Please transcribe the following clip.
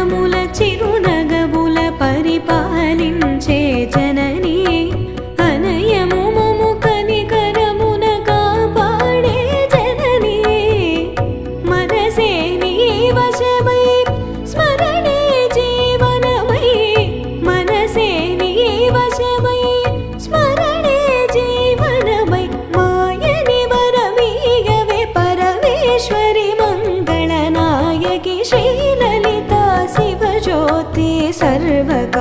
జగముల చిరునగవుల పరిపాలించే జననీ అనయము మము కనికరమున కాపాడే జననీ మనసే నీ వశమై స్మరణే జీవనమై మనసే నీ వశమై స్మరణే జీవనమై మాయని వరమీయవే పరమేశ్వరి మంగళనాయకి శ్రీలలితా శివజ్యోతి सर्वक